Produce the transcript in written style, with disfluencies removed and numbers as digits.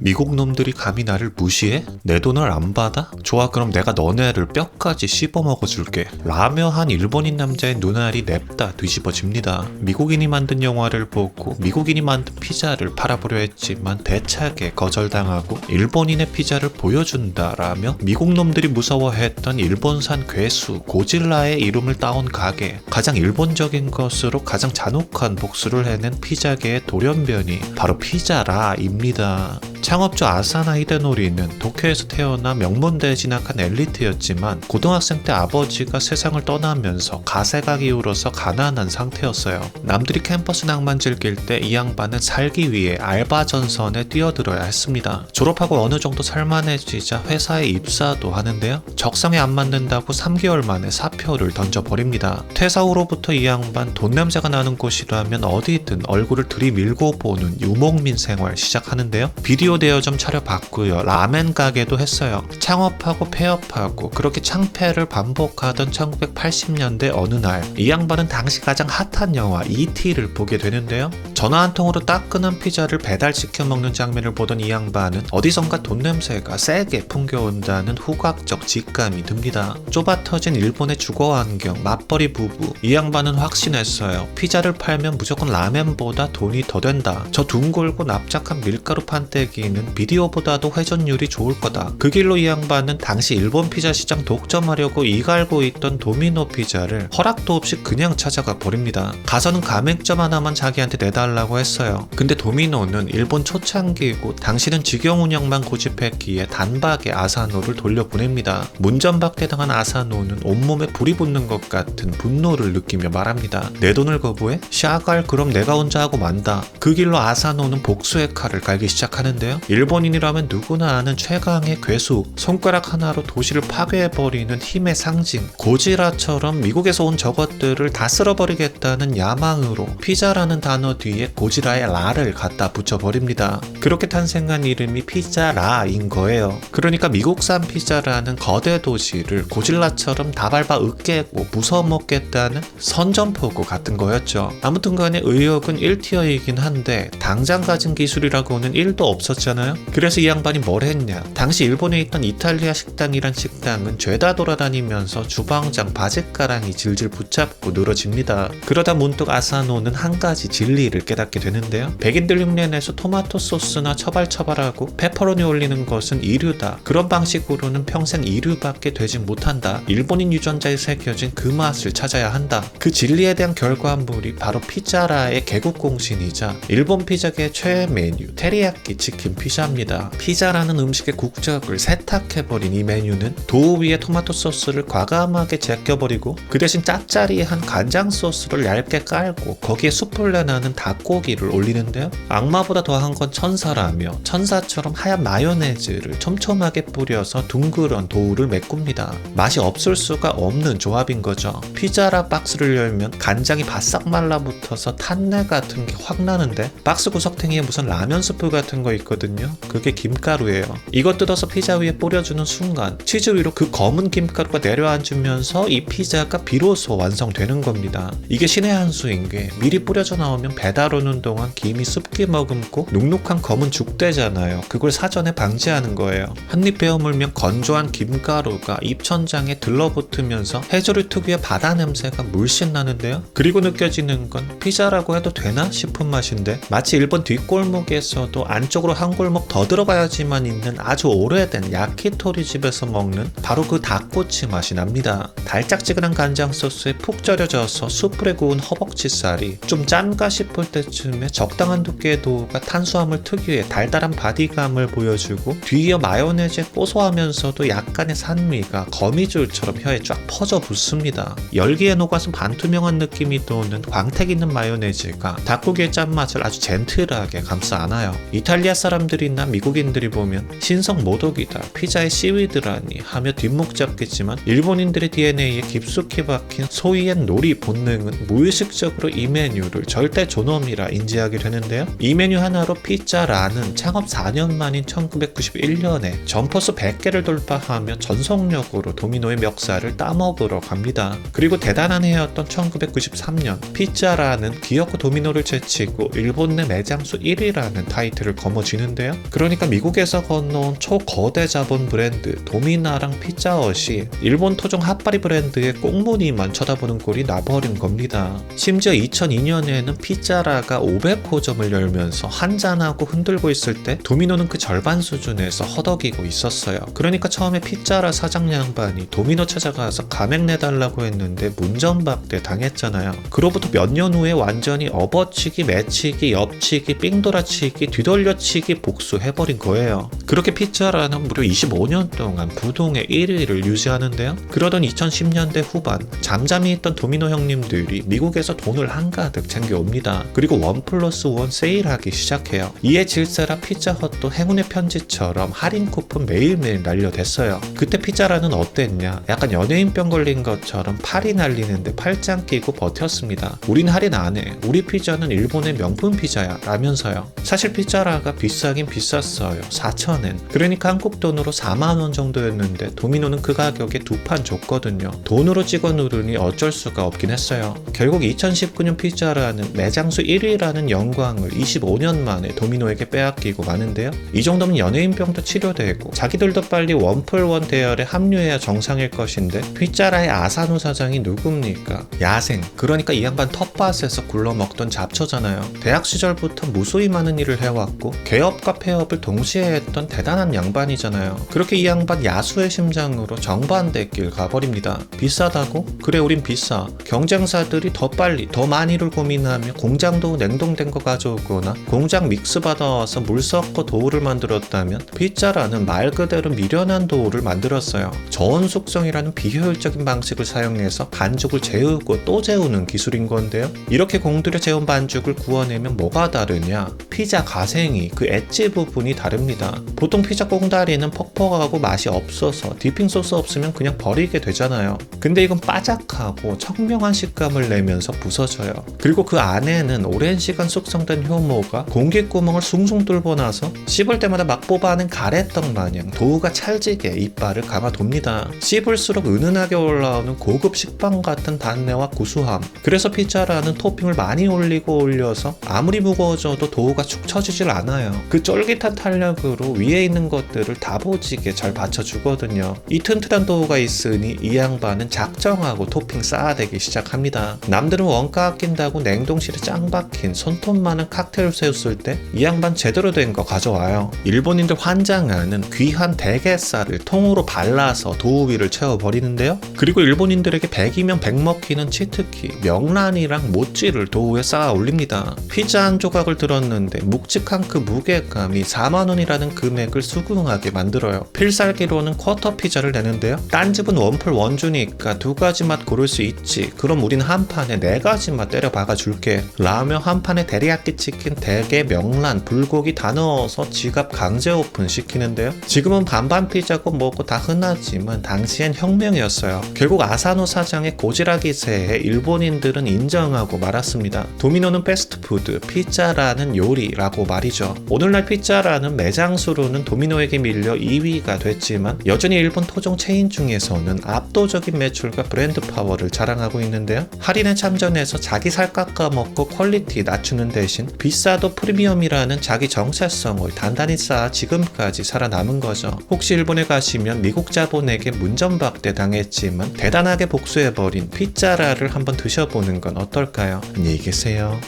미국 놈들이 감히 나를 무시해? 내 돈을 안 받아? 좋아, 그럼 내가 너네를 뼈까지 씹어 먹어줄게. 라며 한 일본인 남자의 눈알이 냅다 뒤집어집니다. 미국인이 만든 영화를 보고 미국인이 만든 피자를 팔아보려 했지만 대차게 거절당하고 일본인의 피자를 보여준다라며 미국 놈들이 무서워했던 일본산 괴수 고질라의 이름을 따온 가게, 가장 일본적인 것으로 가장 잔혹한 복수를 해낸 피자계의 돌연변이 바로 피자라입니다. 창업주 아사나 히데노리는 도쿄에서 태어나 명문대에 진학한 엘리트였지만 고등학생 때 아버지가 세상을 떠나면서 가세가 기울어서 가난한 상태였어요. 남들이 캠퍼스 낭만 즐길 때 이 양반은 살기 위해 알바 전선에 뛰어들어야 했습니다. 졸업하고 어느 정도 살만해지자 회사에 입사도 하는데요. 적성에 안 맞는다고 3개월 만에 사표를 던져버립니다. 퇴사 후로부터 이 양반 돈 냄새가 나는 곳이라면 어디든 얼굴을 들이밀고 보는 유목민 생활 시작하는데요. 비디오 대여점 차려봤고요. 라멘 가게도 했어요. 창업하고 폐업하고 그렇게 창폐를 반복하던 1980년대 어느 날 이 양반은 당시 가장 핫한 영화 E.T.를 보게 되는데요. 전화 한 통으로 따끈한 피자를 배달시켜 먹는 장면을 보던 이 양반은 어디선가 돈 냄새가 세게 풍겨온다는 후각적 직감이 듭니다. 좁아터진 일본의 주거 환경, 맞벌이 부부, 이 양반은 확신했어요. 피자를 팔면 무조건 라멘보다 돈이 더 된다. 저 둥글고 납작한 밀가루 판때기는 비디오보다도 회전율이 좋을 거다. 그 길로 이 양반은 당시 일본 피자 시장 독점하려고 이갈고 있던 도미노 피자를 허락도 없이 그냥 찾아가 버립니다. 가서는 가맹점 하나만 자기한테 내달라고 했어요. 근데 도미노는 일본 초창기이고 당시는 직영 운영만 고집했기에 단박에 아사노를 돌려보냅니다. 문전박대당한 아사노는 온몸에 불이 붙는 것 같은 분노를 느끼며 말합니다. 내 돈을 거부해? 샤갈, 그럼 내가 혼자 하고 만다. 그 길로 아사노는 복수의 칼을 갈기 시작하는데요. 일본인이라면 누구나 아는 최강의 괴수, 손가락 하나로 도시를 파괴해버리는 힘의 상징 고지라처럼 미국에서 온 저것들을 다 쓸어버리겠다는 야망으로 피자라는 단어 뒤에 고지라의 라를 갖다 붙여버립니다. 그렇게 탄생한 이름이 피자라인 거예요. 그러니까 미국산 피자라는 거대 도시를 고질라처럼 다 밟아 으깨고 부숴먹겠다는 선전포고 같은 거였죠. 아무튼 간에 의욕은 1티어이긴 한데 당장 가진 기술이라고는 1도 없었잖아요. 그래서 이 양반이 뭘 했냐. 당시 일본에 있던 이탈리아 식당이란 식당은 죄다 돌아다니면서 주방장 바짓가랑이 질질 붙잡고 늘어집니다. 그러다 문득 아사노는 한 가지 진리를 깨닫게 되는데요. 백인들 흉내내서 토마토 소스나 처발처발하고 페퍼로니 올리는 것은 이류다. 그런 방식으로는 평생 이류밖에 되지 못한다. 일본인 유전자에 새겨진 그 맛을 찾아야 한다. 그 진리에 대한 결과물이 바로 피자라의 개국공신이자 일본 피자계의 최애 메뉴 테리야끼 치킨 피자입니다. 피자라는 음식의 국적을 세탁해버린 이 메뉴는 도우 위에 토마토 소스를 과감하게 제껴버리고 그 대신 짭짜리한 간장 소스를 얇게 깔고 거기에 숯불내 나는 닭고기를 올리는데요. 악마보다 더한 건 천사라며 천사처럼 하얀 마요네즈를 촘촘하게 뿌려서 둥그런 도우를 메꿉니다. 맛이 없을 수가 없는 조합인 거죠. 피자라 박스를 열면 간장이 바싹 말라붙어서 탄내 같은 게 확 나는데 박스 구석탱이에 무슨 라면 스프 같은 거 있거든요. 그게 김가루예요. 이거 뜯어서 피자 위에 뿌려주는 순간 치즈 위로 그 검은 김가루가 내려앉으면서 이 피자가 비로소 완성되는 겁니다. 이게 신의 한 수인 게 미리 뿌려져 나오면 배달 오는 동안 김이 습기 머금고 눅눅한 검은 죽되잖아요. 그걸 사전에 방지하는 거예요. 한입 베어 물면 건조한 김가루가 입천장에 들러붙으면서 해조류 특유의 바다 냄새가 물씬 나는데요. 그리고 느껴지는 건 피자라고 해도 되나 싶은 맛인데 마치 일본 뒷골목에서도 안쪽으로 한 골목 더 들어가야지만 있는 아주 오래된 야키토리 집에서 먹는 바로 그 닭꼬치 맛이 납니다. 달짝지근한 간장 소스에 푹 절여져서 숯불에 구운 허벅지살이 좀 짠가 싶을 때쯤에 적당한 두께의 도우가 탄수화물 특유의 달달한 바디감을 보여주고 뒤이어 마요네즈의 고소하면서도 약간의 산미가 거미줄처럼 혀에 쫙 퍼져 붙습니다. 열기에 녹아서 반투명한 느낌이 도는 광택 있는 마요네즈가 닭고기의 짠맛을 아주 젠틀하게 감싸 안아요. 이탈리아 사람들이나 미국인들이 보면 신성 모독이다, 피자에 씨위드라니 하며 뒷목 잡겠지만 일본인들의 DNA에 깊숙이 박힌 소위의 놀이 본능은 무의식적으로 이 메뉴를 절대 존엄이라 인지하게 되는데요. 이 메뉴 하나로 피자라는 창업 4년 만인 1991년에 점퍼수 100개를 돌파하며 전속력으로 도미노의 멱살을 따먹으러 갑니다. 그리고 대단한 해였던 1993년 피자라는 기어코 도미노를 제치고 일본 내 매장수 1위라는 타이틀을 거머쥐는데요. 있는데요. 그러니까 미국에서 건너온 초거대 자본 브랜드 도미나랑 피자헛이 일본 토종 핫바리 브랜드의 꽁무니만 쳐다보는 꼴이 나버린 겁니다. 심지어 2002년에는 피자라가 500호점을 열면서 한잔하고 흔들고 있을 때 도미노는 그 절반 수준에서 허덕이고 있었어요. 그러니까 처음에 피자라 사장 양반이 도미노 찾아가서 감액 내달라고 했는데 문전박대 당했잖아요. 그로부터 몇 년 후에 완전히 업어치기, 매치기, 옆치기, 삥돌아치기, 뒤돌려치기 복수해버린 거예요. 그렇게 피자라는 무려 25년 동안 부동의 1위를 유지하는데요. 그러던 2010년대 후반 잠잠히 있던 도미노 형님들이 미국에서 돈을 한가득 챙겨옵니다. 그리고 1+1 세일하기 시작해요. 이에 질세라 피자헛도 행운의 편지처럼 할인 쿠폰 매일매일 날려댔어요. 그때 피자라는 어땠냐? 약간 연예인병 걸린 것처럼 팔이 날리는데 팔짱 끼고 버텼습니다. 우린 할인 안 해. 우리 피자는 일본의 명품 피자야 라면서요. 사실 피자라가 비싸긴 비쌌어요. 4,000엔. 그러니까 한국 돈으로 4만원 정도였는데 도미노는 그 가격에 두 판 줬거든요. 돈으로 찍어 누르니 어쩔 수가 없긴 했어요. 결국 2019년 피자라는 매장수 1위라는 영광을 25년 만에 도미노에게 빼앗기고 마는데요. 이 정도면 연예인병도 치료되고 자기들도 빨리 1+1 대열에 합류해야 정상일 것인데 피자라의 아사노 사장이 누굽니까? 야생. 그러니까 이 양반 텃밭에서 굴러먹던 잡초잖아요. 대학 시절부터 무수히 많은 일을 해왔고 개업과 폐업을 동시에 했던 대단한 양반이잖아요. 그렇게 이 양반 야수의 심장으로 정반대 길 가버립니다. 비싸다고? 그래 우린 비싸. 경쟁사들이 더 빨리 더 많이를 고민하며 공장도 냉동된 거 가져오거나 공장 믹스 받아와서 물 섞어 도우를 만들었다면 피자라는 말 그대로 미련한 도우를 만들었어요. 저온 숙성이라는 비효율적인 방식을 사용해서 반죽을 재우고 또 재우는 기술인 건데요. 이렇게 공들여 재운 반죽을 구워내면 뭐가 다르냐? 피자 가생이 그 엣지 부분이 다릅니다. 보통 피자 꽁다리는 퍽퍽하고 맛이 없어서 디핑 소스 없으면 그냥 버리게 되잖아요. 근데 이건 바삭하고 청명한 식감을 내면서 부서져요. 그리고 그 안에는 오랜 시간 숙성된 효모가 공기구멍을 숭숭 뚫고 나서 씹을 때마다 막 뽑아낸 가래떡 마냥 도우가 찰지게 이빨을 감아돕니다. 씹을수록 은은하게 올라오는 고급 식빵 같은 단내와 구수함. 그래서 피자라는 토핑을 많이 올려서 아무리 무거워져도 도우가 축 처지질 않아요. 그 쫄깃한 탄력으로 위에 있는 것들을 다보지게 잘 받쳐주거든요. 이 튼튼한 도우가 있으니 이 양반은 작정하고 토핑 쌓아대기 시작합니다. 남들은 원가 아낀다고 냉동실에 짱 박힌 손톱 많은 칵테일 세웠을 때 이 양반 제대로 된 거 가져와요. 일본인들 환장하는 귀한 대게살을 통으로 발라서 도우 위를 채워버리는데요. 그리고 일본인들에게 100이면 100 먹히는 치트키 명란이랑 모찌를 도우에 쌓아 올립니다. 피자 한 조각을 들었는데 묵직한 그 무게감이 4만원이라는 금액을 수긍하게 만들어요. 필살기로는 쿼터 피자를 내는데요. 딴 집은 1+1 주니까 두 가지 맛 고를 수 있지. 그럼 우린 한 판에 네 가지 맛 때려 박아줄게. 라면 한 판에 데리야끼 치킨, 대게, 명란, 불고기 다 넣어서 지갑 강제 오픈 시키는데요. 지금은 반반 피자고 뭐고 다 흔하지만 당시엔 혁명이었어요. 결국 아사노 사장의 고지라 기세에 일본인들은 인정하고 말았습니다. 도미노는 패스트푸드, 피자라는 요리라고 말이죠. 오늘날 피자라는 매장 수로는 도미노에게 밀려 2위가 됐지만 여전히 일본 토종 체인 중에서는 압도적인 매출과 브랜드 파워를 자랑하고 있는데요. 할인에 참전해서 자기 살 깎아먹고 퀄리티 낮추는 대신 비싸도 프리미엄이라는 자기 정체성을 단단히 쌓아 지금까지 살아남은 거죠. 혹시 일본에 가시면 미국 자본에게 문전박대 당했지만 대단하게 복수해버린 피자라를 한번 드셔보는 건 어떨까요? 안녕히 계세요.